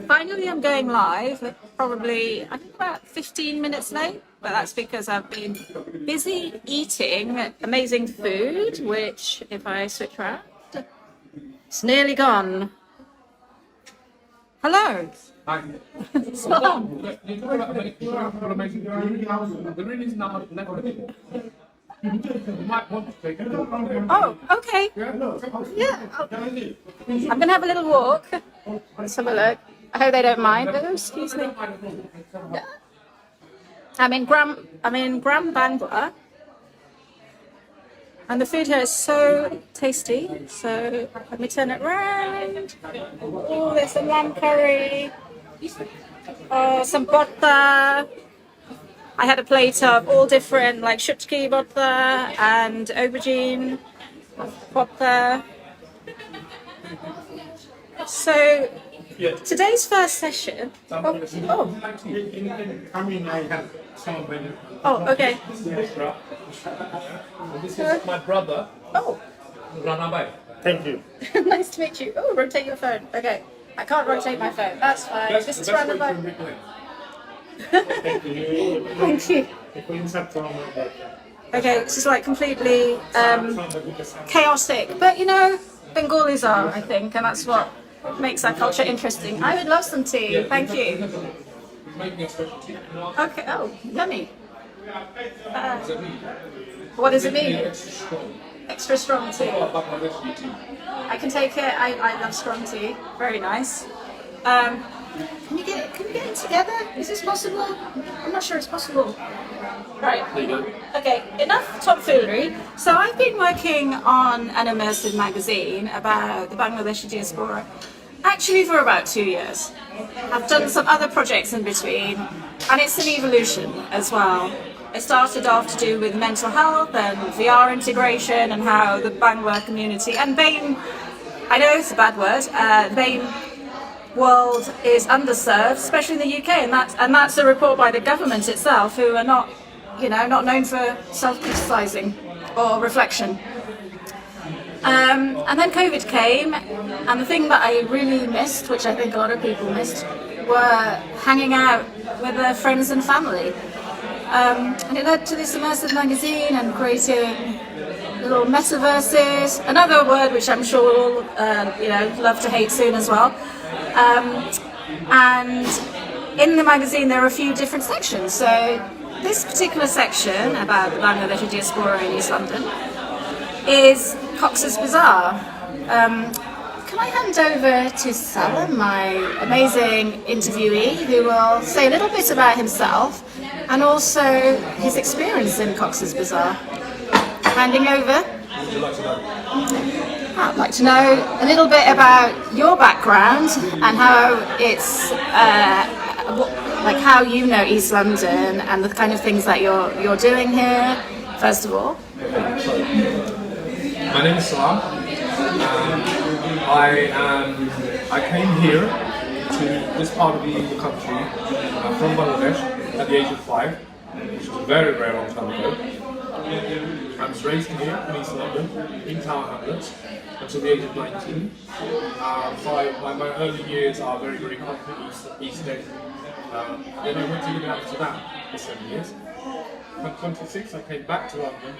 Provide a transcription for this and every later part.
Finally, I'm going live. Probably, I think about 15 minutes late, but that's because I've been busy eating amazing food, which, if I switch around, it's nearly gone. Hello. Hi. Salam. You talk about amazing food. The really is not negligible. You might want to take it. Oh, okay. Yeah. I'm going to have a little walk. Let's have a look. I hope they don't mind. Oh, excuse me. I'm in Gram Bangla, and the food here is so tasty. So let me turn it round. Oh, there's some lamb curry, some botha. I had a plate of all different, like shutki botha and aubergine botha. So today's first session. Oh, okay. This is my brother, Oh, Ranabai. Thank you. nice to meet you. Oh, rotate your phone. Okay, I can't rotate my phone. That's fine. This is round about. Thank you. Thank you. Okay, this is like completely chaotic, but you know, Bengalis are, I think, and that's what makes our culture interesting. I would love some tea. Thank you. Making a special tea. Okay. Oh, yummy. What does it mean? Extra strong. Extra strong tea. Bangladeshi tea. I can take it. I love strong tea. Very nice. Can you get it together? Is this possible? I'm not sure it's possible. Right. There you go. Okay, enough tomfoolery. So I've been working on an immersive magazine about the Bangladeshi diaspora actually for about 2 years. I've done some other projects in between, and it's an evolution as well. It started off to do with mental health and VR integration and how the Bangla community and BAME, I know it's a bad word, BAME world is underserved, especially in the UK, and that's a report by the government itself, who are not known for self-criticising or reflection. And then COVID came, and the thing that I really missed, which I think a lot of people missed, were hanging out with their friends and family. And it led to this immersive magazine and creating little metaverses, another word which I'm sure we'll all love to hate soon as well. And in the magazine there are a few different sections. So this particular section about the Bangladeshi diaspora in East London is Coxs Bazaar. Can I hand over to Salam, my amazing interviewee, who will say a little bit about himself and also his experience in Coxs Bazaar. Handing over. I'd like to know a little bit about your background and how it's like how you know East London and the kind of things that you're doing here. First of all, My name is Salam. I came here to this part of the country from Bangladesh at the age of 5, which is a very, very long time ago. I was raised here in East London, in Tower Hamlets, until the age of 19. My early years are very, very comfortable East End. Then I went to university for 7 years. At 26, I came back to London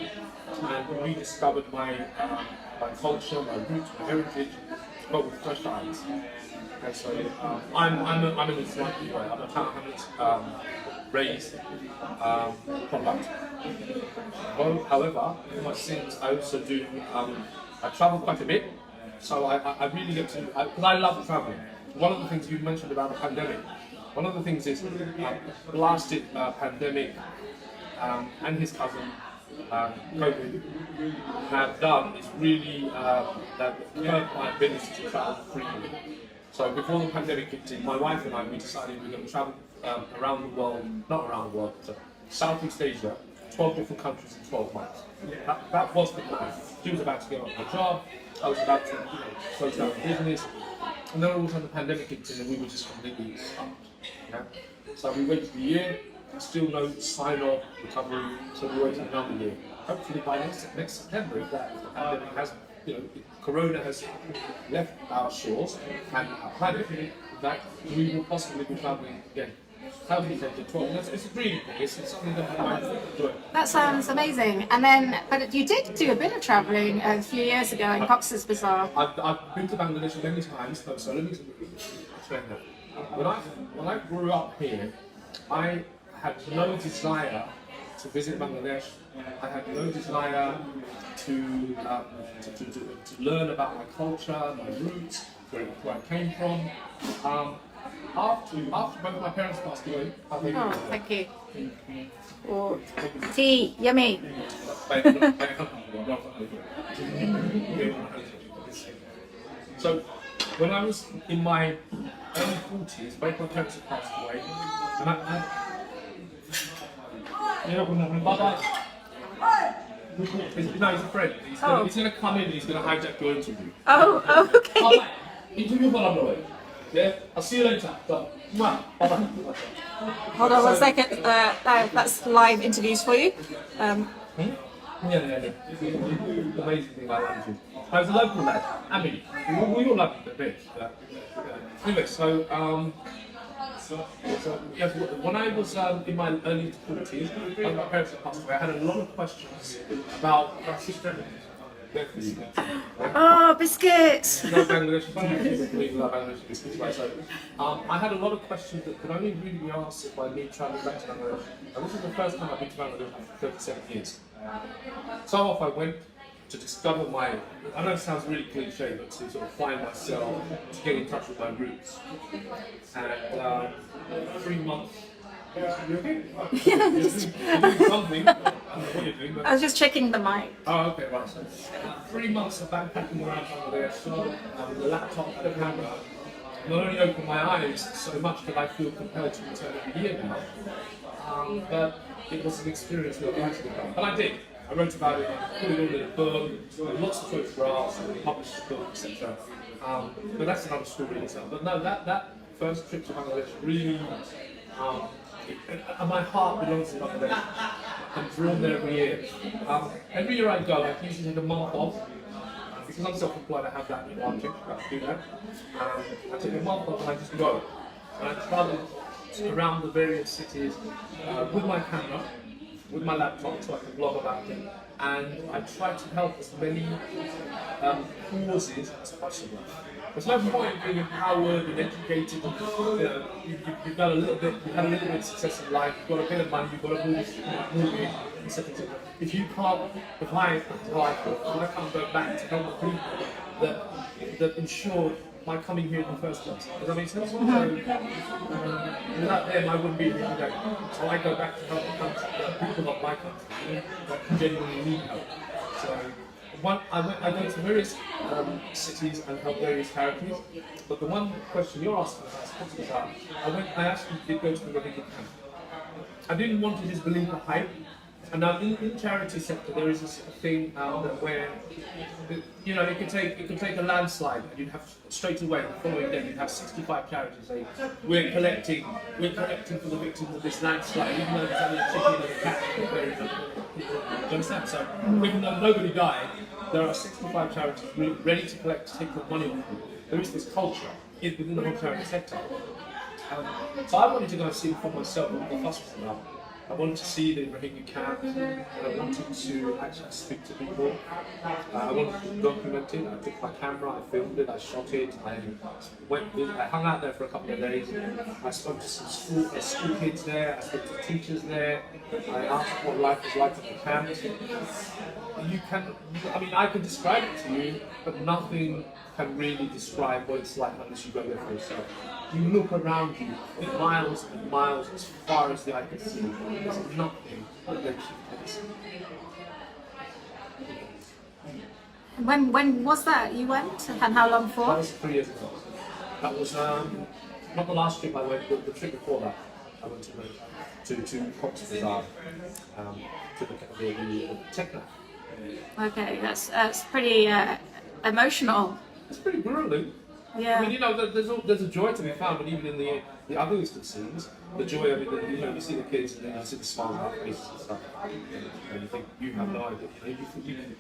and rediscovered my culture, my roots, my heritage, but with fresh eyes. And so I'm an East London boy. I'm a Tower Hamlets raised product. Well, however, in my sins, I also do. I travel quite a bit, so I really get to because I love traveling. One of the things you mentioned about the pandemic. One of the things is blasted pandemic and his cousin COVID have done is really that curbed my ability to travel freely. So before the pandemic kicked in, my wife and I, we decided we were going to travel around the world, not around the world, but Southeast Asia, 12 different countries in 12 months. That was the plan. She was about to get on her job, I was about to close down the business, and then all of a sudden the pandemic kicked in and we were just completely stumped. Yeah? So we waited a year, still no sign of recovery, so we waited another year. Hopefully by next September, if the pandemic has Corona has left our shores and our planet, that we will possibly be travelling again. 2012. It's a dream. It's something that I enjoy. That sounds amazing. And then, but you did do a bit of travelling a few years ago in Coxs Bazaar. I've been to Bangladesh many times, so let me explain that. When I grew up here, I had no desire to visit Bangladesh. I had no desire to learn about my culture, my roots, where I came from. After both my parents passed away, Oh, thank you. Oh, tea, yummy. So, when I was in my early 40s, both my parents had passed away, and he's a friend. He's going to come in and he's going to hijack your interview. Oh, okay. Interview for yeah, I'll see you later. Bye-bye. Hold on 1 second. That's live interviews for you. Yeah. Amazing thing about Andrew. I was a local lad, Ami. We all love him a bit. Anyway, so yes, when I was in my early 40s, when my parents had passed away, I had a lot of questions about Christianity. Oh, biscuits! No Bangladeshi biscuits, right? So, I had a lot of questions that could only really be answered by me travelling back to Bangladesh. And this is the first time I've been to Bangladesh for 37 years. So off I went to discover I know it sounds really cliche, but to sort of find myself, to get in touch with my roots. And 3 months. You okay? You're doing something. I don't know what you're doing, but... I was just checking the mic. Oh, okay, right. So 3 months of backpacking around Bangladesh with a laptop and a camera not only opened my eyes so much that I feel compelled to return every year now, but it was an experience worth writing about. And I did. I wrote about it, put it all in a book, lots of photographs, published a book, etc. But that's another story in itself. But no, that first trip to Bangladesh really... and my heart belongs to Bangladesh. I'm drawn there every year. Every year I go, I usually take a month off. Because I'm self-employed, I have that advantage. I do that. I take a month off and I just go. And I travel around the various cities with my camera, with my laptop, so I can blog about them. And I try to help as many causes as possible. There's no point being empowered and educated. You've got a little bit, you've had a little bit of success in life. You've got a bit of money. You've got a mortgage, etc. If you can't, if I can't go back to help the people that ensured my coming here in the first place. Does that make sense? So, without them, I wouldn't be here today. So I go back to help the country, the people of my country that genuinely need help. So. I go to various cities and help various charities, but the one question you're asking about, I actually did go to the Rohingya camp. I didn't want to just believe the hype. And now in the charity sector there is this thing where it could take a landslide and you'd have straight away the following day you'd have 65 charities saying we're collecting for the victims of this landslide, even though there's only a chicken and a cat. Do you understand? So even though nobody died, there are 65 charities ready to collect, to take the money off you. There is this culture within the whole charity sector. So I wanted to go and see it for myself what the fuss was about. I wanted to see the Rohingya camp, and I wanted to actually speak to people. I wanted to document it. I took my camera, I filmed it, I shot it, I hung out there for a couple of days. I spoke to some school kids there, I spoke to teachers there, I asked what life was like at the camp. I can describe it to you, but nothing can really describe what it's like unless you go there for yourself. You look around you, miles and miles as far as the eye can see. There's nothing that makes you place. When was that you went, and how long for? That was 3 years ago. That was not the last trip I went, but the trip before that. I went to Coxs Bazaar to look at the techno. Okay, that's pretty emotional. It's pretty grueling. Yeah. I mean, there's a joy to be found, but even in the ugliest of scenes, the joy of it, you see the kids and then you see the smiles on their faces and stuff, and you think, you have no idea.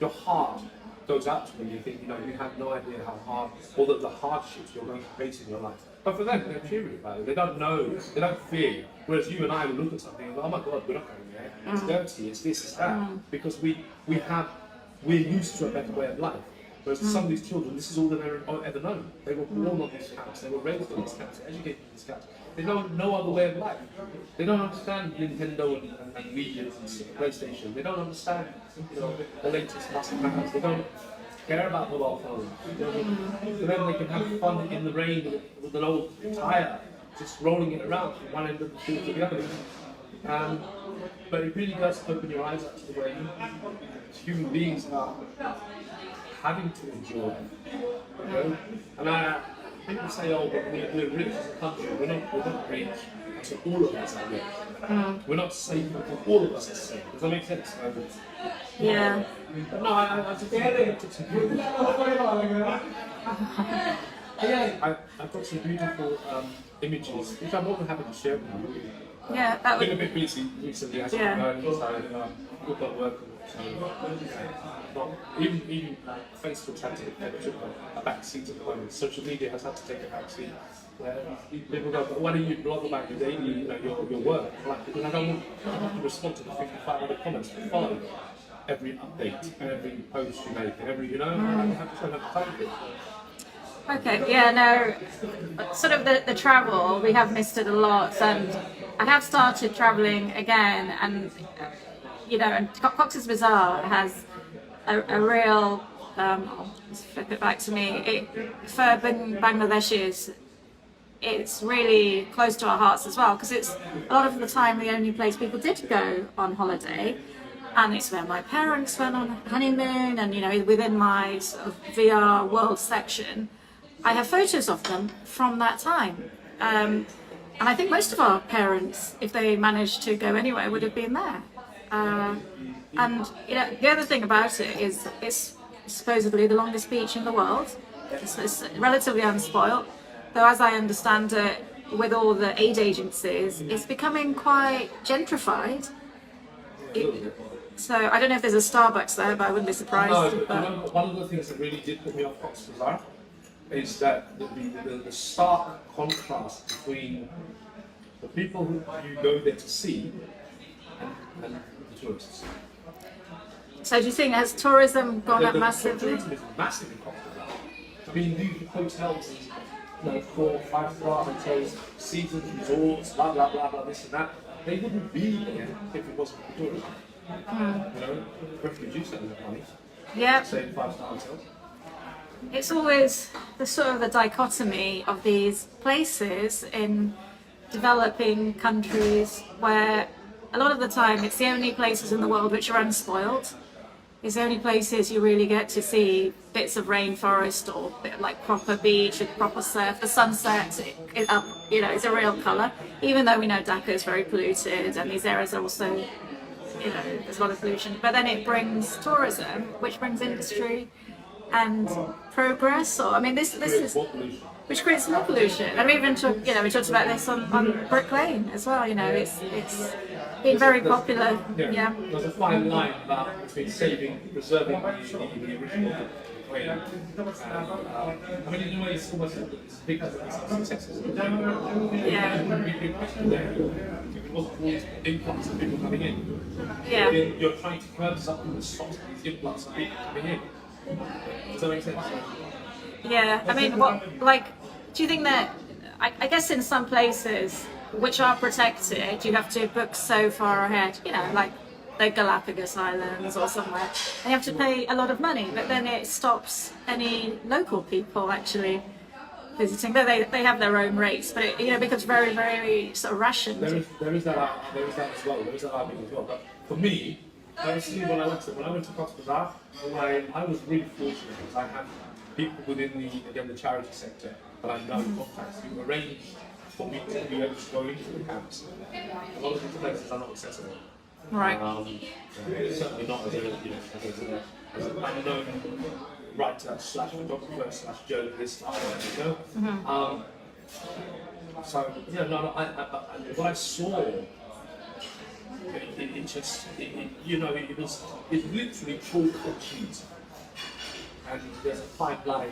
Your heart goes out to them, you think, you have no idea how hard, or the hardships you're going to face in your life. But for them, they're cheery about it. They don't know, they don't fear. Whereas you and I will look at something and go, oh my God, we're not going there. It's dirty, it's this, it's that. Because we're used to a better way of life. Whereas for some of these children, this is all they've ever known. They were born on these camps, they were raised on these camps, educated in these camps. They know no other way of life. They don't understand Nintendo and Wii and PlayStation. They don't understand, the latest muscle cars. They don't care about mobile phones. For them, they can have fun in the rain with an old tire, just rolling it around from one end of the field to the other. But it really does open your eyes up to the way human beings are having to endure. And people say, oh, but we're rich as a country. We're not rich. So all of us are rich. We're not safe, but all of us are safe. Does that make sense? Yeah. But no, I just took some beautiful. I've got some beautiful images, which I'm more than happy to share with you. Yeah, that I've been would. a bit busy recently, as Yeah. you know, so we've got work. Even Facebook's had to take a back seat at the moment. Social media has had to take a back seat. People go, but why don't you blog about your daily, your work? Like, because I don't want to respond to the 5,500 comments that follow every update, every post you make, every, I have to have time for it. Okay, yeah, no, sort of the travel, we have missed it a lot, and I have started traveling again, and and Coxs Bazaar has a real, let's flip it back to me, for Bangladeshis, it's really close to our hearts as well, because it's a lot of the time the only place people did go on holiday, and it's where my parents went on honeymoon, and within my sort of VR world section, I have photos of them from that time. And I think most of our parents, if they managed to go anywhere, would have been there. And the other thing about it is it's supposedly the longest beach in the world. It's relatively unspoilt, though as I understand it, with all the aid agencies, it's becoming quite gentrified. So I don't know if there's a Starbucks there, but I wouldn't be surprised. No, one of the things that really did put me off Coxs Bazaar is that the stark contrast between the people who you go there to see and the tourists. So do you think has tourism gone up massively? Tourism is massive in Coxs Bazaar. I mean, these hotels, 4 or 5-star hotels, seasons, resorts, blah blah blah blah, this and that. They wouldn't be there if it wasn't for tourism. Refugees don't have money. Yeah. Say 5-star hotels. It's always the sort of the dichotomy of these places in developing countries where a lot of the time it's the only places in the world which are unspoiled. It's the only places you really get to see bits of rainforest or bit of like proper beach and proper surf. The sunset, it's a real colour. Even though we know Dhaka is very polluted and these areas are also, there's a lot of pollution. But then it brings tourism, which brings industry and progress. This is which creates more pollution. And we even took, we talked about this on Brick Lane as well. It's been very popular. Yeah. There's a fine line between preserving the original Brick Lane. In a way, it's almost as big as successes. Yeah. It wouldn't be possible there if it wasn't for all these influx of people coming in. Yeah. You're trying to curb something that stops these influx of people coming in. Does that make sense? Yeah, do you think that, I guess in some places which are protected, you have to book so far ahead, like the Galapagos Islands or somewhere, and you have to pay a lot of money, but then it stops any local people actually visiting. They have their own rates, but it becomes very, very sort of rationed. There is that as well. There is that argument as well. But for me, personally, when I went to Coxs Bazaar, I was really fortunate because I had people within the charity sector that I know contacts who arranged for me to be able to go into the camps. A lot of these places are not accessible. Right. Certainly not as an unknown writer / photographer / journalist. So what I saw. It was literally chalk and cheese. and there's a fine line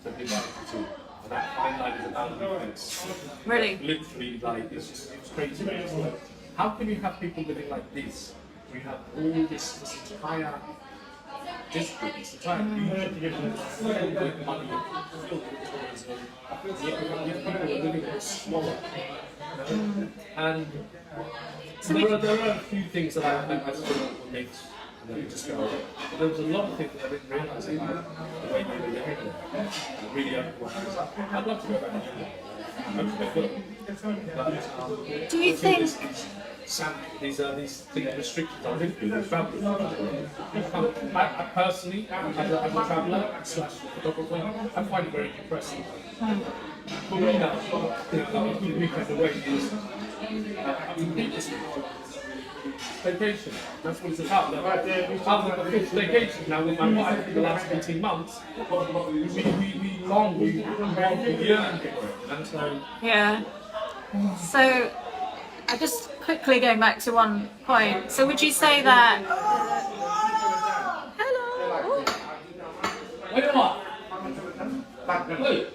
to divide the two. And that fine line is a boundary fence. Really? Literally, like, it's crazy. So how can you have people living like this? We have all this entire district, this entire region filled with money, filled with tourism, yet people are living a bit smaller. And so there are a few things that I sort of made just go. But there was a lot of things that I didn't realise either, the way they were living there. Really opened. I'd love to go back and do that. Do you think? These restrictions on travel. I personally, as a traveller slash photographer, I find it very depressing. For me, that weekend away is vacation. That's what it's about. After the fifth vacation now with my wife in the last 18 months, we long for yearn for it. And so, Yeah. So, I just quickly going back to one point. So, would you say that? Hello. wait a minute. Wait.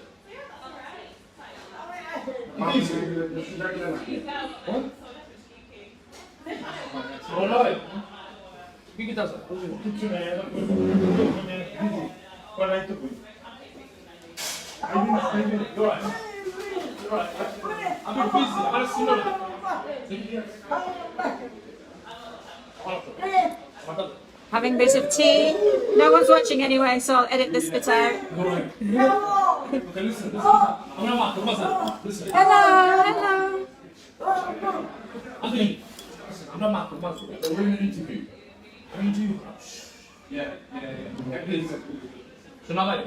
Alright. Wie geht das? I'm busy. I'm Having a bit of tea. No one's watching anyway, so I'll edit this bit out. Hello, hello. I'm not mad for months. We're in an interview. What do you do? Yeah. Please. Hello.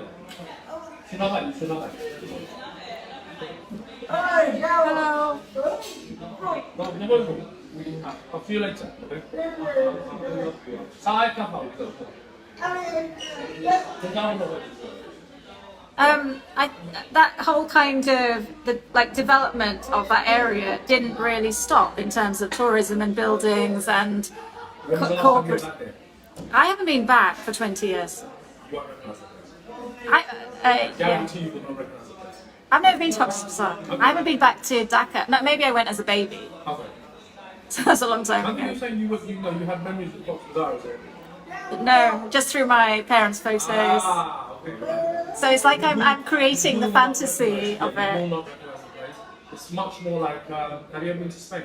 I'll see you later. Okay? That whole kind of development of that area didn't really stop in terms of tourism and buildings and corporate. I haven't been back for 20 years. Guarantee you will not recognize the place. I've never been to Coxs Bazaar. I haven't been back to Dhaka. No, maybe I went as a baby. Okay. So that's a long time How can you ago. say you had memories of Coxs Bazaar? Is it? No, just through my parents' photos. Okay. So it's like I'm creating the fantasy of You will it. not recognize the place. It's much more like, have you ever been to Spain?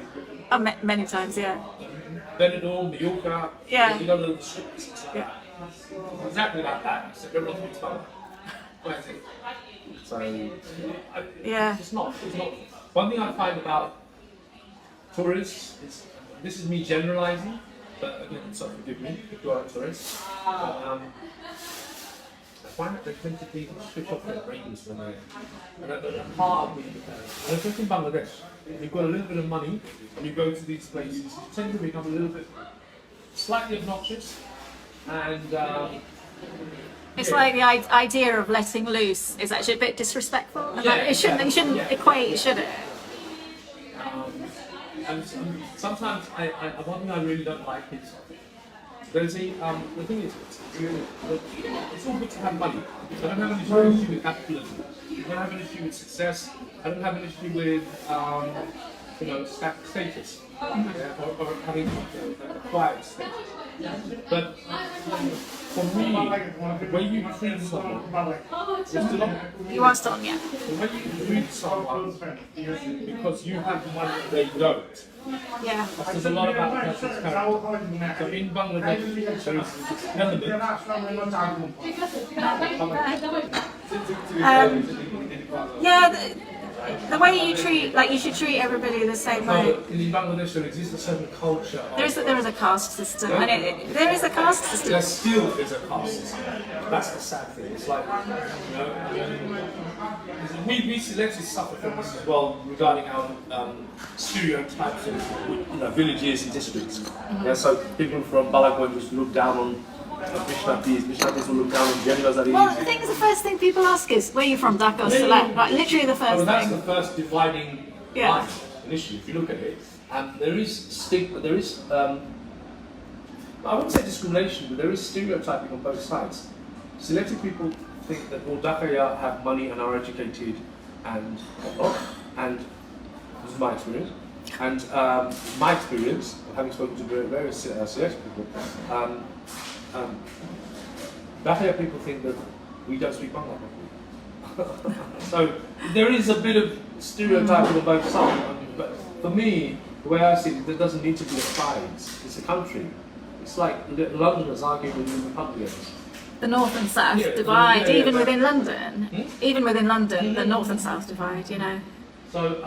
Oh, many times, yeah. Benidorm, Mallorca, Yeah. you know the strips, it's like that. Exactly like that, except everyone's been told. So, Yeah. it's not. One thing I find about tourists is, this is me generalizing, but again, so forgive me if you are a tourist. I find that they tend to be switch off their brains when they're, and at the heart of me, and especially in Bangladesh, you've got a little bit of money, and you go to these places, you tend to become a little bit slightly obnoxious, and It's like the idea of letting loose is actually a bit disrespectful. And you shouldn't equate, should it? And sometimes one thing I really don't like is there's the thing is it's all good to have money. I don't have an issue with capitalism. I don't have an issue with success. I don't have an issue with status or having acquired status. But for me, the way you treat someone, You are still, yeah. the way you treat someone because you have money they don't. Yeah. There's a lot about the person's character. So in Bangladesh, there is this element. Yeah, the way you treat, like you should treat everybody the same way. In Bangladesh, there exists a certain culture. There is a caste system, and there is a caste system. There still is a caste system. That's the sad thing. It's like, we celebrities suffer from this as well regarding our stereotypes of villages and districts. Yeah, so people from Balakoy just look down on Vishnapis will look down on General Well, the thing is, the first thing people ask is, where are you from, Dhaka or Salam? Like, literally the first that's thing. the first dividing Yeah. line initially, if you look at it. And there is stigma, there is, I wouldn't say discrimination, but there is stereotyping on both sides. selected people think that all Dakaya have money and are educated and and this is my experience. And my experience, having spoken to various selected people, Dakaya people think that we don't speak Bangla properly. So there is a bit of stereotyping on both sides. But for me, the way I see it, there doesn't need to be a side. It's a country. It's like Londoners arguing with the Republicans. The north and south divide, even within London. Even within London, the north and south divide, you know. So,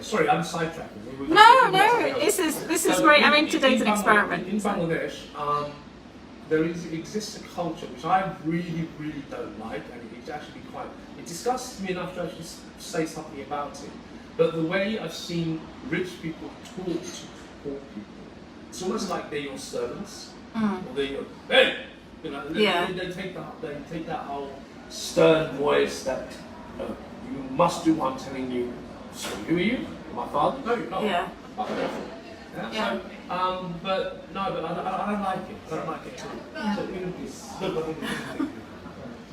sorry, I'm sidetracking. No, this is great. I mean, today's an experiment. In Bangladesh, there exists a culture which I really, really don't like, and it's actually it disgusts me enough to actually say something about it. But the way I've seen rich people talk to poor people, it's almost like they're your servants, or they're your, hey! You know, they take that whole stern voice that you must do what I'm telling you. So who are you? My father? No, you're not. Yeah. So, but I don't like it. I don't like it too.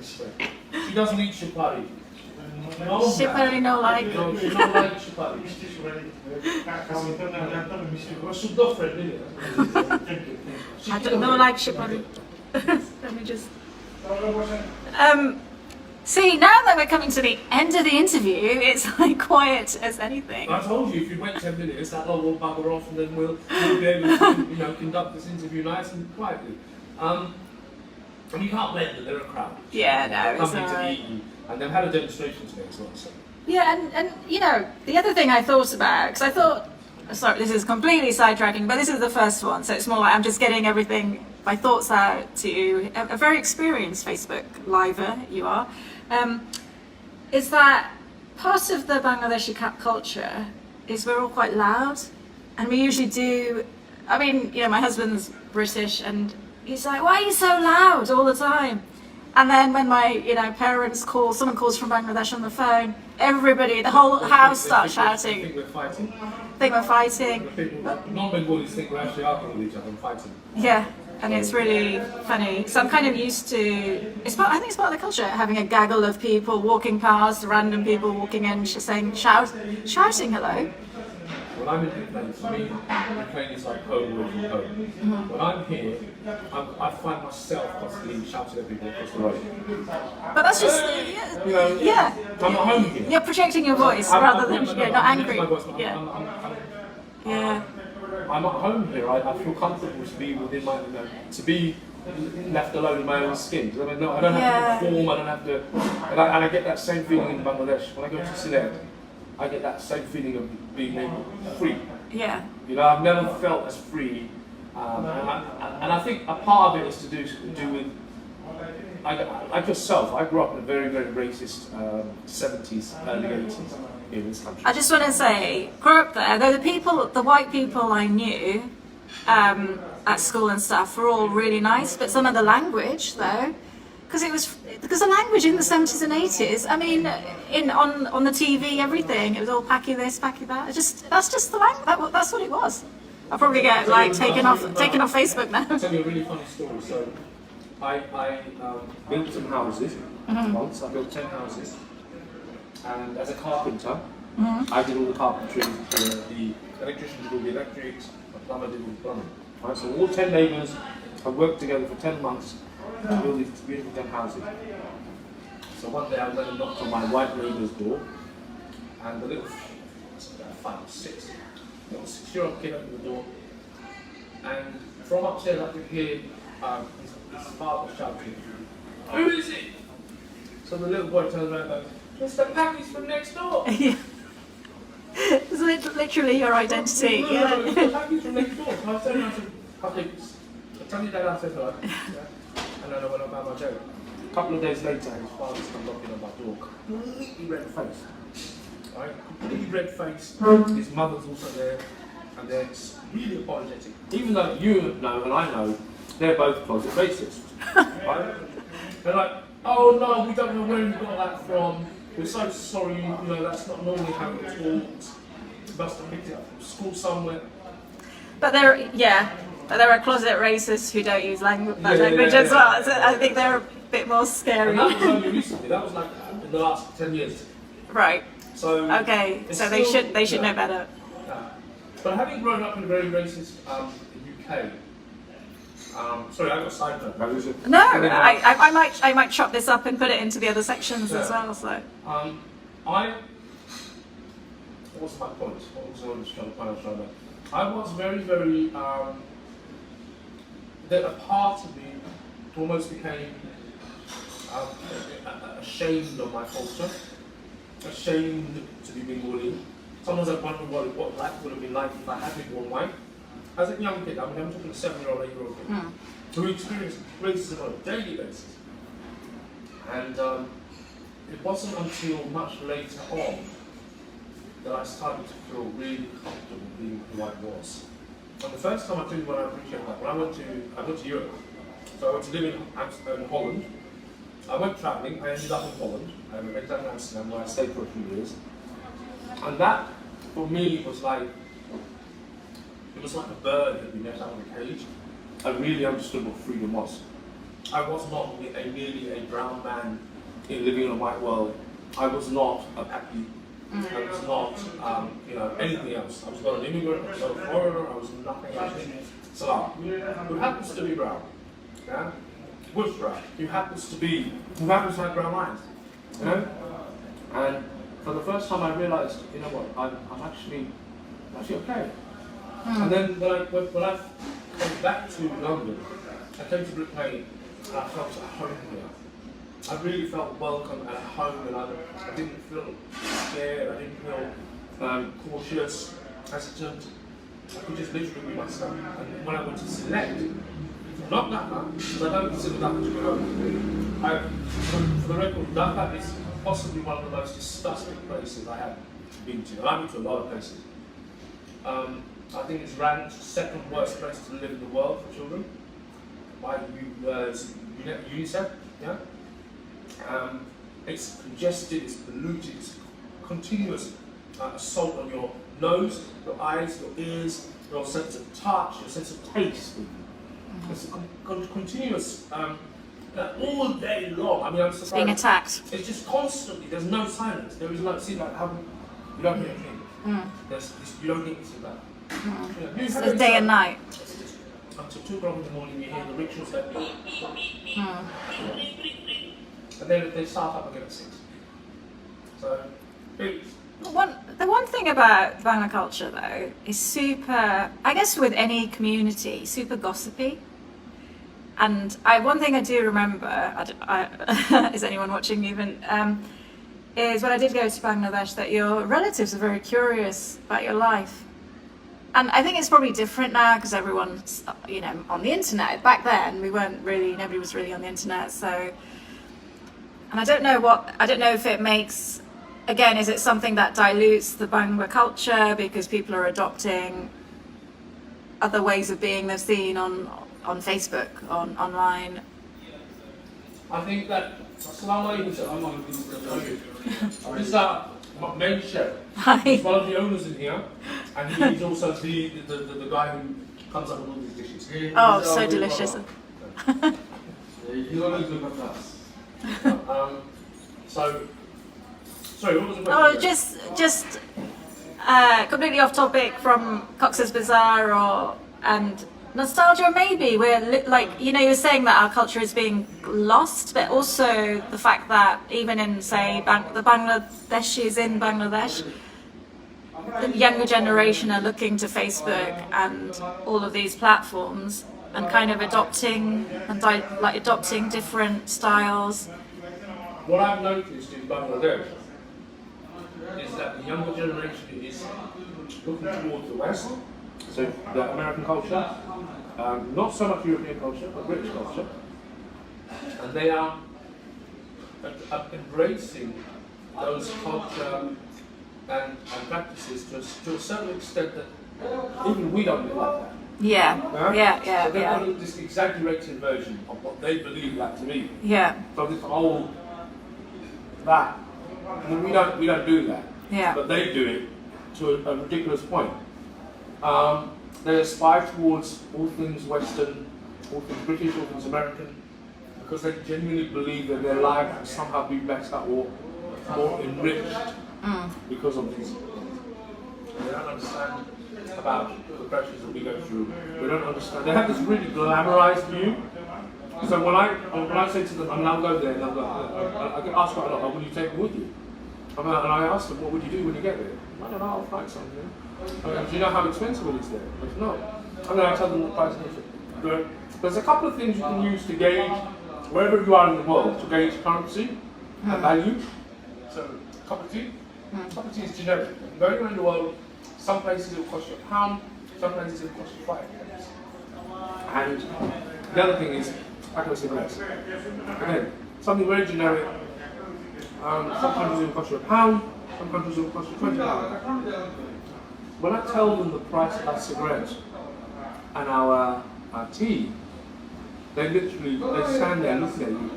So, she doesn't eat chapati. Chapati no like. No, she don't like chapati. What's your girlfriend, isn't it? I don't know like chapati. Let me just. See, now that we're coming to the end of the interview, it's like quiet as anything. I told you, if you wait 10 minutes, that lot will bugger off, and then we'll be able to, conduct this interview nice and quietly. And you can't blame them; they're a crowd. Yeah, no, it's coming to alright. eat you, and they've had a demonstration today as well. So. Yeah, and the other thing I thought about, because I thought, sorry, this is completely sidetracking, but this is the first one, so it's more like I'm just getting my thoughts out to you. A very experienced Facebook liver you are. Is that part of the Bangladeshi culture is we're all quite loud, and we usually do. I mean, my husband's British, and he's like, "Why are you so loud all the time?" And then when my parents someone calls from Bangladesh on the phone, everybody, the whole house starts shouting. Think we're fighting. Think we're fighting. Non-Bengalis think we're actually arguing with each other and fighting. Yeah. And it's really funny. So I'm kind of used to. I think it's part of the culture, having a gaggle of people walking past, random people walking in, just shouting hello. When I'm in Ukraine, for me, Ukraine is like home away from home. When I'm here, I find myself constantly shouting at people across the road. But that's just yeah. I'm at home here. You're projecting your voice rather than not angry. Yeah. I'm at home here. I feel comfortable to be within my, to be left alone in my own skin. I mean, I don't have to perform. I don't have to, and I get that same feeling in Bangladesh when I go to Salam. I get that same feeling of being free. Yeah. I've never felt as free, and I think a part of it is to do with. Like yourself, I grew up in a very, very racist 70s, early 80s in this country. I just want to say, grew up there, though the white people I knew at school and stuff were all really nice, but some of the language though, because the language in the 70s and 80s, I mean, on the TV, everything, it was all packy this, packy that. That's just the language, that's what it was. I'll probably get taken off Facebook now. I'll tell you a really funny story. So, I built some houses once. I built 10 houses, and as a carpenter, I did all the carpentry. The electrician did all the electrics. The plumber did all the plumbing. Right, so all 10 neighbours have worked together for 10 months to build these beautiful 10 houses. So one day I went and knocked on my white neighbour's door, and the little 5 or 6 little 6-year-old kid opened the door, and from upstairs I could hear his father shouting, "Who is it?" So the little boy turns around and goes, "Mr. Packy's from next door." It's literally your identity. No, Mr. Packy's from next door. So I turned around and said, "I tell you that I said hello." And then I went about my joke. A couple of days later, his father's come knocking on my door, completely red faced. Right? Completely red faced. His mother's also there, and they're really apologetic. Even though you know and I know they're both closet racists. Right? They're like, "Oh no, we don't know where you got that from. We're so sorry, that's not normally how we talk. You must have picked it up from school somewhere." But But there are closet racists who don't use language Yeah. as well. So I think they're a bit more scary. And that was only recently. That was like in the last 10 years. Right. So Okay. it's So still, they should know better. Yeah. But having grown up in a very racist UK, sorry, I got sidetracked. No, I might chop this up and put it into the other sections as well. So. What's my point? What was I trying to find out? I was very, very, that a part of me almost became ashamed of my culture, ashamed to be Bengali. Sometimes I wonder what life would have been like if I had been born white. As a young kid, I mean, I'm talking a 7-year-old, 8-year-old kid, who experienced racism on a daily basis. And it wasn't until much later on that I started to feel really comfortable being who I was. And the first time I tell you when I appreciate that, when I went to Europe. So I went to live in Holland. I went travelling, I ended up in Holland. I went down to Amsterdam where I stayed for a few years. And that, for me, was like, it was like a bird that had been let out of a cage. I really understood what freedom was. I was not merely a brown man living in a white world. I was not a pappy. I was not, anything else. I was not an immigrant, I was not a foreigner, I was nothing else. Salam, who happens to be brown, yeah? Bush brown, who happens to have brown eyes, you know? And for the first time I realised, you know what, I'm actually okay. And then when I came back to London, I came to Brick Lane and I felt at home here. I really felt welcome at home, and I didn't feel scared, I didn't feel cautious. I could just literally be myself. And when I went to Select, not Dhaka, because I don't consider Dhaka to be home. For the record, Dhaka is possibly one of the most disgusting places I have been to. And I've been to a lot of places. I think it's ranked second worst place to live in the world for children by UNICEF. Yeah. It's congested, it's polluted, it's continuous assault on your nose, your eyes, your ears, your sense of touch, your sense of taste. It's a continuous, all day long. I mean, I'm surprised. Being attacked. It's just constantly, there's no silence. There is no, see, like, how you don't hear anything. You don't hear anything like that. It's the day and night. Until 2 o'clock in the morning, you hear the rickshaws that and then they start up again at 6. So, it's... The one thing about Bangla culture, though, is super, I guess with any community, super gossipy. And one thing I do remember, is anyone watching even, is when I did go to Bangladesh, that your relatives are very curious about your life. And I think it's probably different now because everyone's, on the internet. Back then, nobody was really on the internet, so... And I don't know if it makes, again, is it something that dilutes the Bangla culture because people are adopting other ways of being they've seen on Facebook, online? I think that, Salam alaikum, this is our main chef. Hi. He's one of the owners in here, and he's also the guy who comes up with all these dishes. Oh, so delicious. He's always looking at us. Sorry, what was the question? Oh, just completely off topic from Coxs Bazaar and nostalgia maybe. We're you were saying that our culture is being lost, but also the fact that even in, say, the Bangladeshis in Bangladesh, the younger generation are looking to Facebook and all of these platforms and kind of adopting different styles. What I've noticed in Bangladesh is that the younger generation is looking towards the West, so the American culture, not so much European culture, but British culture, and they are embracing those culture and practices to a certain extent that even we don't live like that. Yeah. So they've got this exaggerated version of what they believe that to be. Yeah. So this whole that, and we don't do that. Yeah. But they do it to a ridiculous point. they aspire towards all things Western, all things British, all things American, because they genuinely believe that their life will somehow be better or more enriched because of these. They don't understand about the pressures that we go through. They don't understand. They have this really glamorized view. So when I say to them, I mean, I'll go there and I get asked quite a lot, oh, will you take me with you? And I ask them, what would you do when you get there? I don't know, I'll find something. Do you know how expensive it is there? I said, no. And then I tell them the price. There's a couple of things you can use to gauge, wherever you are in the world, to gauge currency and value. So, cup of tea. Cup of tea is generic. Going around the world, some places it will cost you £1, some places it will cost you £5. And the other thing is, I can say less. Again, something very generic. Some countries it will cost you £1, some countries it will cost you £20. When I tell them the price of our cigarettes and our tea, they literally stand there looking at you.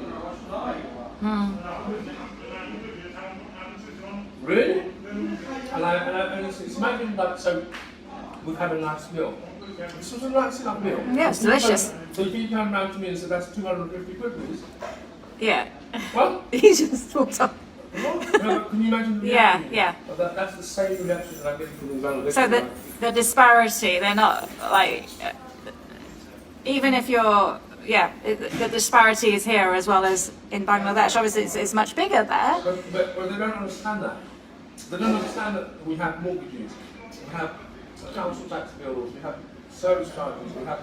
Really? And it's imagine that, so we've had a nice meal. This was a nice enough meal. Yeah, it's delicious. So if you turn around to me and say that's 250 quid, please. Yeah. What? He just thought of. Can you imagine the Yeah, reaction? yeah. That's the same reaction that I'm getting from the Bangladesh. So the disparity, they're not like, even if you're, the disparity is here as well as in Bangladesh. Obviously, it's much bigger there. But they don't understand that. They don't understand that we have mortgages, we have council tax bills, we have service charges, we have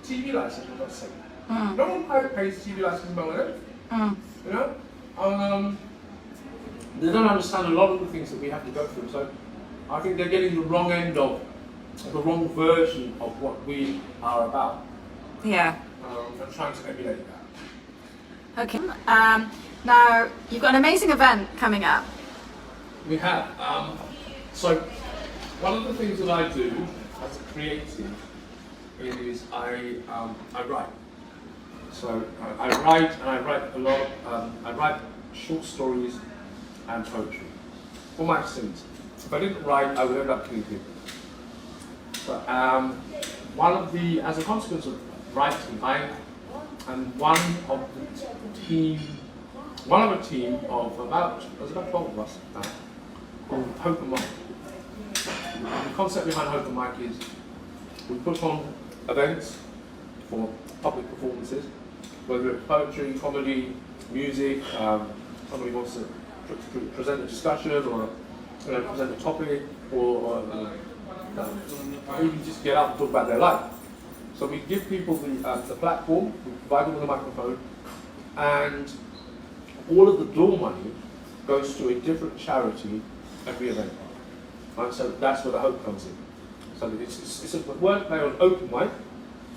TV licenses, for God's sake. No one pays TV license in Bangladesh. You know? They don't understand a lot of the things that we have to go through. So I think they're getting the wrong end of the wrong version of what we are about. Yeah. And trying to emulate that. Okay. Now you've got an amazing event coming up. We have. So one of the things that I do as a creative is I write. So I write, and I write a lot. I write short stories and poetry for my sins. If I didn't write, I would end up killing people. But as a consequence of writing, I am one of a team of about 12 of us now, called Hope and Mike. The concept behind Hope and Mike is we put on events for public performances, whether it's poetry, comedy, music, somebody wants to present a discussion or present a topic, or even just get out and talk about their life. So we give people the platform, we provide them with a microphone, and all of the door money goes to a different charity every event. And so that's where the hope comes in. So it's a wordplay on open mic.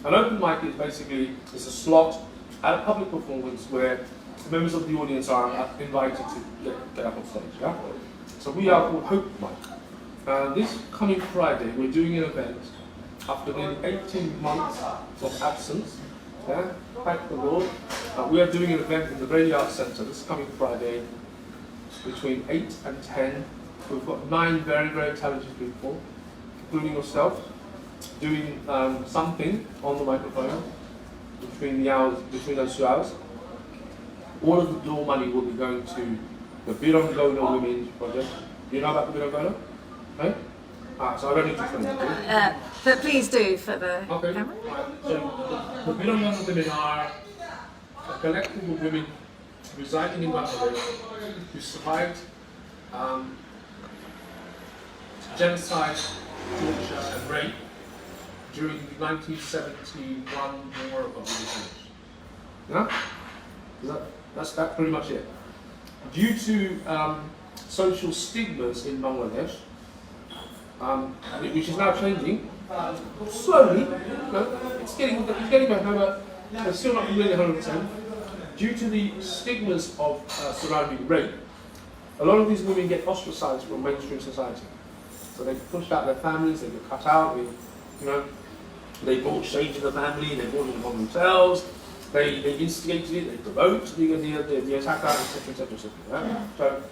An open mic is basically a slot at a public performance where members of the audience are invited to get up on stage. Yeah? So we are called Hope Mic. This coming Friday, we're doing an event after nearly 18 months of absence. Yeah? Thank the Lord. We are doing an event in the Radio Arts Centre this coming Friday between 8 and 10. We've got 9 very, very talented people, including yourself, doing something on the microphone between those 2 hours. All of the door money will be going to the Birongona Women's Project. Do you know about the Birongona? Okay? So I don't need to explain it. But please do for the Okay. camera. Right. So the Birongona women are a collective of women residing in Bangladesh who survived genocide, torture and rape during the 1971 War of Independence. Yeah? That's pretty much it. Due to social stigmas in Bangladesh, which is now changing slowly, it's getting better, but still not really 100%. Due to the stigmas of surrounding rape, a lot of these women get ostracized from mainstream society. So they get pushed out of their families, they get cut out, they brought shame to the family, they brought it upon themselves, they instigated it, they provoked the attacker, etc., etc., etc. Yeah? So,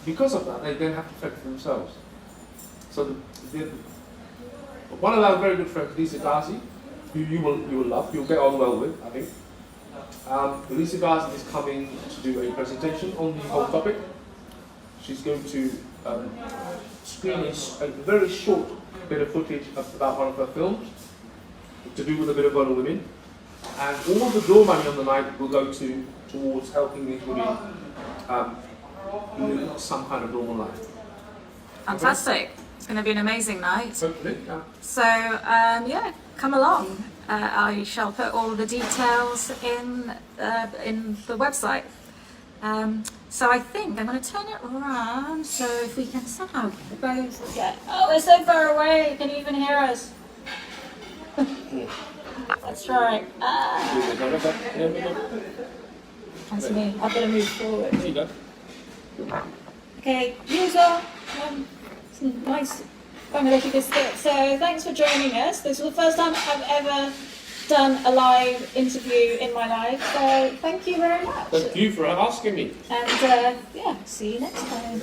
because of that, they then have to fend for themselves. So one of our very good friends, Lisa Ghazi, who you will love, you'll get on well with, I think. Lisa Ghazi is coming to do a presentation on the whole topic. She's going to screen a very short bit of footage about one of her films to do with a bit of Burma women. And all the door money on the night will go towards helping these women live some kind of normal life. Fantastic. It's going to be an amazing night. Hopefully, yeah. So, yeah, come along. I shall put all the details in the website. So I think I'm going to turn it around so if we can somehow both get... Oh, we're so far away. Can you even hear us? That's right. That's me. I've got to move forward. There you go. Okay, user. Some nice Bangladeshi biscuit. So thanks for joining us. This is the first time I've ever done a live interview in my life. So thank you very much. Thank you for asking me. And yeah, see you next time.